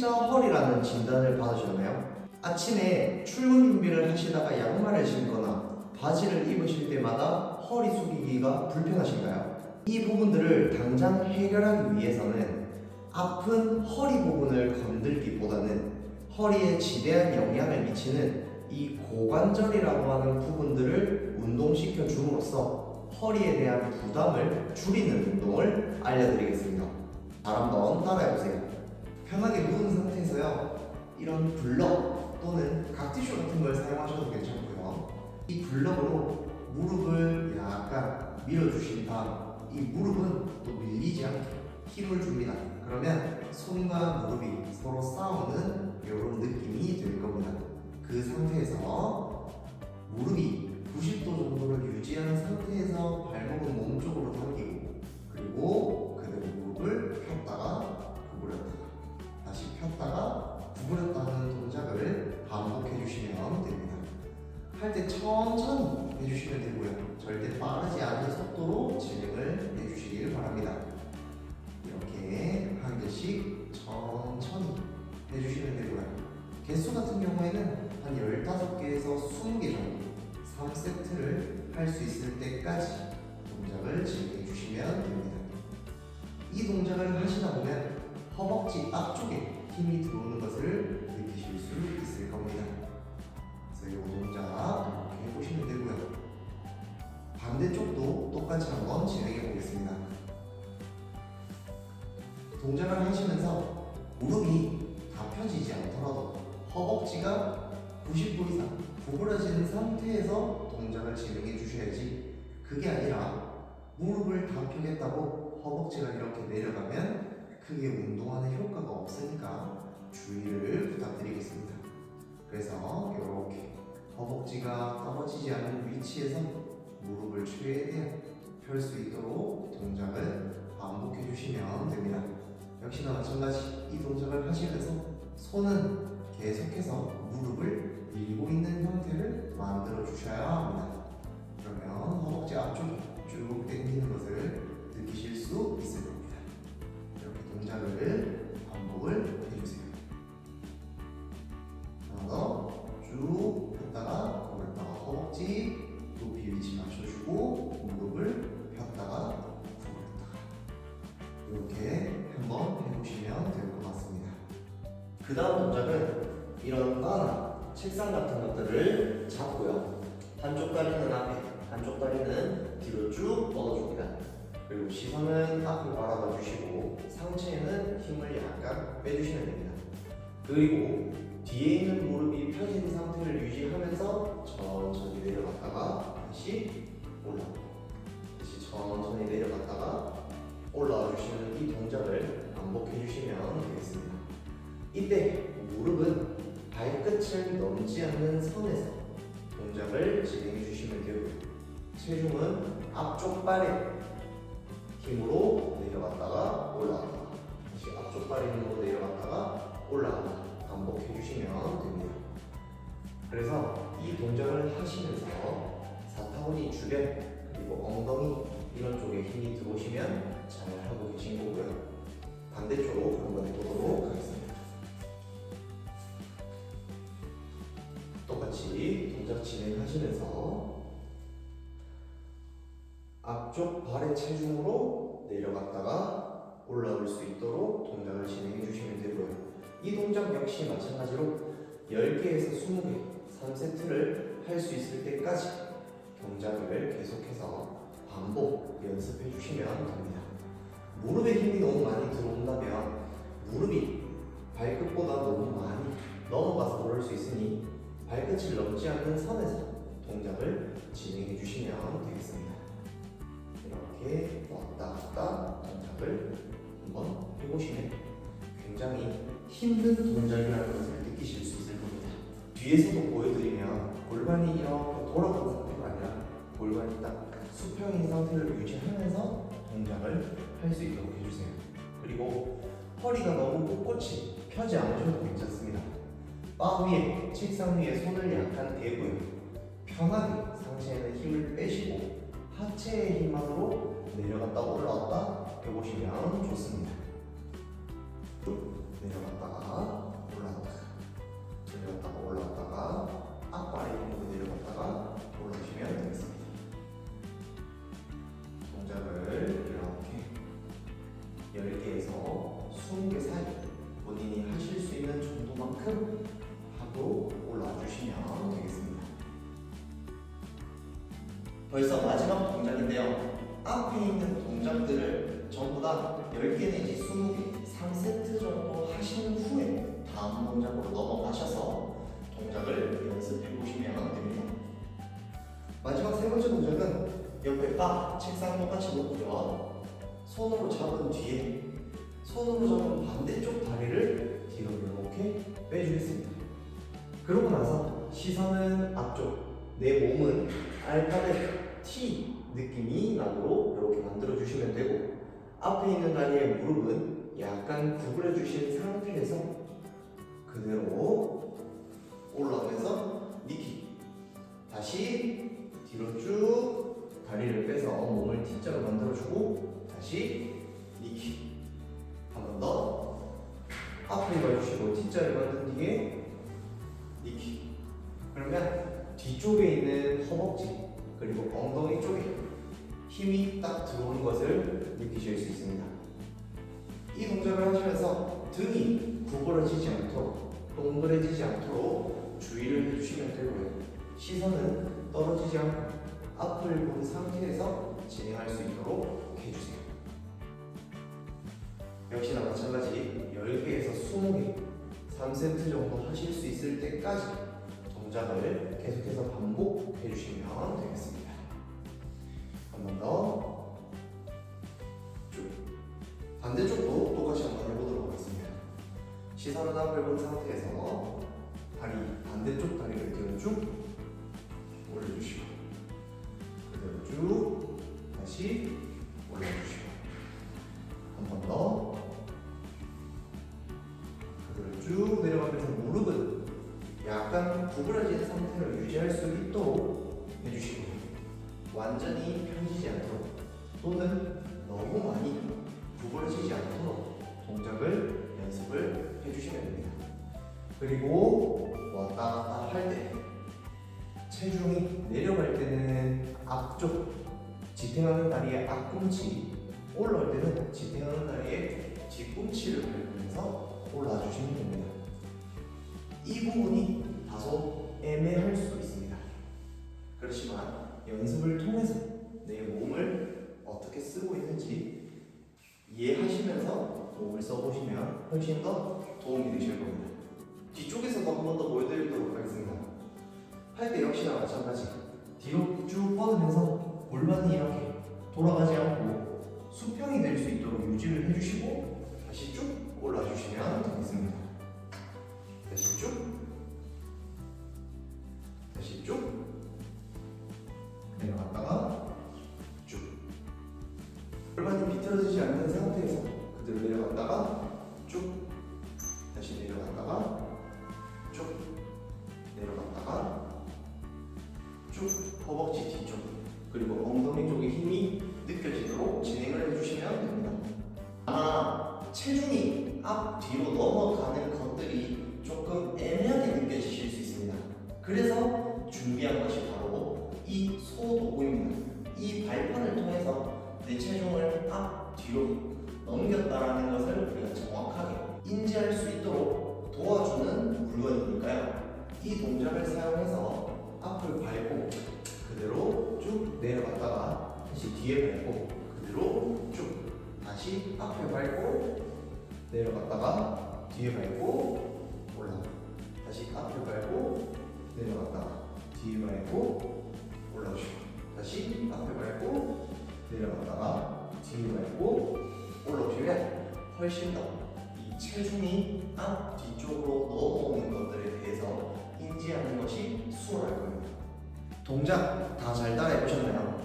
T자 허리라는 진단을 받으셨나요? 아침에 출근 준비를 하시다가 양말을 신거나 바지를 입으실 때마다 허리 숙이기가 불편하신가요? 이 부분들을 당장 해결하기 위해서는 아픈 허리 부분을 건들기보다는 허리에 지대한 영향을 미치는 이 고관절이라고 하는 부분들을 운동시켜 줌으로써 허리에 대한 부담을 줄이는 운동을 알려드리겠습니다. 잘 한번 따라해보세요. 편하게 누운 상태에서요, 이런 블럭 또는 각티슈 같은 걸 사용하셔도 괜찮고요. 이 블럭으로 무릎을 약간 밀어주신 다음 이 무릎은 또 밀리지 않게 힘을 줍니다. 그러면 손과 무릎이 서로 싸우는 이런 느낌이 될 겁니다. 그 상태에서 무릎이 90도 정도를 유지하는 상태에서 발목은 몸쪽으로 당기고, 그리고 그대로 무릎을 폈다가 구부렸다가 다시 폈다가 구부렸다 하는 동작을 반복해 주시면 됩니다. 할 때 천천히 해주시면 되고요. 절대 빠르지 않은 속도로 진행을 해주시길 바랍니다. 이렇게 한 개씩 천천히 해주시면 되고요. 개수 같은 경우에는 한 15개에서 20개 정도 3세트를 할 수 있을 때까지 동작을 진행해 주시면 됩니다. 이 동작을 하시다 보면 허벅지 앞쪽에 힘이 들어오는 것을 느끼실 수 있을 겁니다. 그래서 이 동작 이렇게 해보시면 되고요. 반대쪽도 똑같이 한번 진행해 보겠습니다. 동작을 하시면서 무릎이 다 펴지지 않더라도 허벅지가 90도 이상 구부러진 상태에서 동작을 진행해 주셔야지, 그게 아니라 무릎을 다 펴겠다고 허벅지가 이렇게 내려가면 크게 운동하는 효과가 없으니까 주의를 부탁드리겠습니다. 그래서 이렇게 허벅지가 떨어지지 않는 위치에서 무릎을 최대한 펼 수 있도록 동작을 반복해 주시면 됩니다. 역시나 마찬가지 이 동작을 하시면서 손은 계속해서 무릎을 밀고 있는 형태를 만들어 주셔야 합니다. 그러면 허벅지 앞쪽이 쭉 당기는 것을 느끼실 수 있을 겁니다. 이렇게 동작을 반복을 해주세요. 하나 더 쭉 폈다가 구부렸다가 허벅지 높이 위치 맞춰주고 무릎을 폈다가 구부렸다가 이렇게 한번 해보시면 될 것 같습니다. 그 다음 동작은 이런 바나 책상 같은 것들을 잡고요. 한쪽 다리는 앞에, 한쪽 다리는 뒤로 쭉 뻗어줍니다. 그리고 시선은 앞을 바라봐 주시고 상체에는 힘을 약간 빼주시면 됩니다. 그리고 뒤에 있는 무릎이 펴진 상태를 유지하면서 천천히 내려갔다가 다시 올라오고, 다시 천천히 내려갔다가 올라와 주시는 이 동작을 반복해 주시면 되겠습니다. 이때 무릎은 발끝을 넘지 않는 선에서 동작을 진행해 주시면 되고요. 체중은 앞쪽 발에 힘으로 내려갔다가 올라가다, 다시 앞쪽 발에 힘으로 내려갔다가 올라가다 반복해 주시면 됩니다. 그래서 이 동작을 하시면서 사타구니 주변 그리고 엉덩이 이런 쪽에 힘이 들어오시면 잘 하고 계신 거고요. 반대쪽으로 한번 해보도록 하겠습니다. 똑같이 동작 진행하시면서 앞쪽 발의 체중으로 내려갔다가 올라올 수 있도록 동작을 진행해 주시면 되고요. 이 동작 역시 마찬가지로 10개에서 20개 3세트를 할 수 있을 때까지 동작을 계속해서 반복 연습해 주시면 됩니다. 무릎에 힘이 너무 많이 들어온다면 무릎이 발끝보다 너무 많이 넘어가서 오를 수 있으니 발끝을 넘지 않는 선에서 동작을 진행해 주시면 되겠습니다. 이렇게 왔다 갔다 동작을 한번 해보시면 굉장히 힘든 동작이라는 것을 느끼실 수 있을 겁니다. 뒤에서도 보여드리면 골반이 이렇게 돌아가는 상태가 아니라 골반이 딱 수평인 상태를 유지하면서 동작을 할 수 있도록 해주세요. 그리고 허리가 너무 꼿꼿이 펴지 않으셔도 괜찮습니다. 바 위에, 책상 위에 손을 약간 대고요. 편하게 상체에는 힘을 빼시고 하체의 힘만으로 내려갔다 올라왔다 해보시면 좋습니다. 쭉 내려갔다가 동작으로 넘어가셔서 동작을 연습해 보시면 됩니다. 마지막 세 번째 동작은 옆에 책상 똑같이 놓고요. 손으로 잡은 뒤에 손으로 잡은 반대쪽 다리를 뒤로 이렇게 빼주겠습니다. 그러고 나서 시선은 앞쪽, 내 몸은 알파벳 T 느낌이 나도록 이렇게 만들어 주시면 되고, 앞에 있는 다리의 무릎은 약간 구부려 주신 상태에서 그대로 올라오면서 니키, 다시 뒤로 쭉 다리를 빼서 몸을 T자로 만들어주고 다시 니키, 한 번 더 앞으로 가주시고 T자를 만든 뒤에 니키. 그러면 뒤쪽에 있는 허벅지 그리고 엉덩이 쪽에 힘이 딱 들어오는 것을 느끼실 수 있습니다. 이 동작을 하시면서 등이 구부러지지 않도록, 동그래지지 않도록 주의를 해주시면 되고요. 시선은 떨어지지 않고 앞을 본 상태에서 진행할 수 있도록 해주세요. 역시나 마찬가지 10개에서 20개, 3세트 정도 하실 수 있을 때까지 동작을 계속해서 반복해 주시면 되겠습니다. 한 번 더 쭉. 반대쪽도 똑같이 한번 해보도록 하겠습니다. 시선은 앞을 본 상태에서 반대쪽 다리를 뒤로 쭉 올려주시고 그대로 쭉 다시 올려주시고 한 번 더 그대로 쭉 내려가면서 무릎은 약간 구부러진 상태를 유지할 수 있도록 해주시고, 완전히 펴지지 않도록 또는 너무 많이 구부러지지 않도록 동작을 연습을 해주시면 됩니다. 그리고 왔다 갔다 할 때 체중이 내려갈 때는 앞쪽 지탱하는 다리의 앞꿈치, 올라올 때는 지탱하는 다리의 뒤꿈치를 밟으면서 올라와 주시면 됩니다. 이 부분이 다소 애매할 수 있습니다. 그렇지만 연습을 통해서 내 몸을 어떻게 쓰고 있는지 이해하시면서 몸을 써보시면 훨씬 더 도움이 되실 겁니다. 뒤쪽에서도 한 번 더 보여드리도록 하겠습니다. 할 때 역시나 마찬가지 뒤로 쭉 뻗으면서 골반이 이렇게 돌아가지 않고 수평이 될 수 있도록 유지를 해주시고 다시 쭉 올라주시면 되겠습니다. 다시 쭉, 다시 쭉 내려갔다가 쭉. 골반이 비틀어지지 않는 상태에서 그대로 내려갔다가 쭉, 다시 내려갔다가 쭉, 내려갔다가 쭉. 허벅지 뒤쪽 그리고 엉덩이 쪽에 힘이 느껴지도록 진행을 해주시면 됩니다. 아마 체중이 앞 뒤로 넘어가는 것들이 조금 애매하게 느껴지실 수 있습니다. 그래서 준비한 것이 바로 이 소도구입니다. 이 발판을 통해서 내 체중을 앞 뒤로 넘겼다라는 것을 우리가 정확하게 인지할 수 있도록 도와주는 물건이니까요. 이 동작을 사용해서 앞을 밟고 그대로 쭉 내려갔다가 다시 뒤에 밟고 그대로 쭉 다시 앞에 밟고 내려갔다가 뒤에 밟고 올라가, 다시 앞에 밟고 내려갔다가 뒤에 밟고 올라오시고 다시 앞에 밟고 내려갔다가 뒤에 밟고 올라오시면 훨씬 더 이 체중이 앞 뒤쪽으로 넘어오는 것들에 대해서 인지하는 것이 수월할 겁니다. 동작 다 잘 따라해 보셨나요?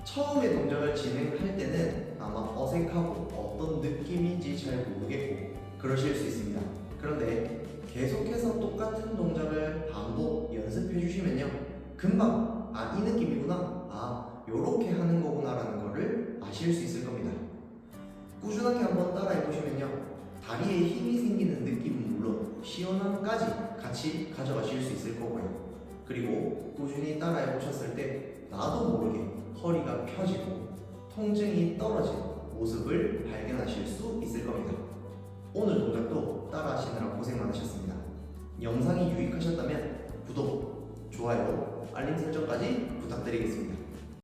처음에 동작을 진행할 때는 아마 어색하고 어떤 느낌인지 잘 모르겠고 그러실 수 있습니다. 그런데 계속해서 똑같은 동작을 반복 연습해 주시면요, 금방 이 느낌이구나, 요렇게 하는 거구나 라는 거를 아실 수 있을 겁니다. 꾸준하게 한번 따라해 보시면요, 다리에 힘이 생기는 느낌은 물론 시원함까지 같이 가져가실 수 있을 거고요. 그리고 꾸준히 따라해 보셨을 때 나도 모르게 허리가 펴지고 통증이 떨어지는 모습을 발견하실 수 있을 겁니다. 오늘 동작도 따라 하시느라 고생 많으셨습니다. 영상이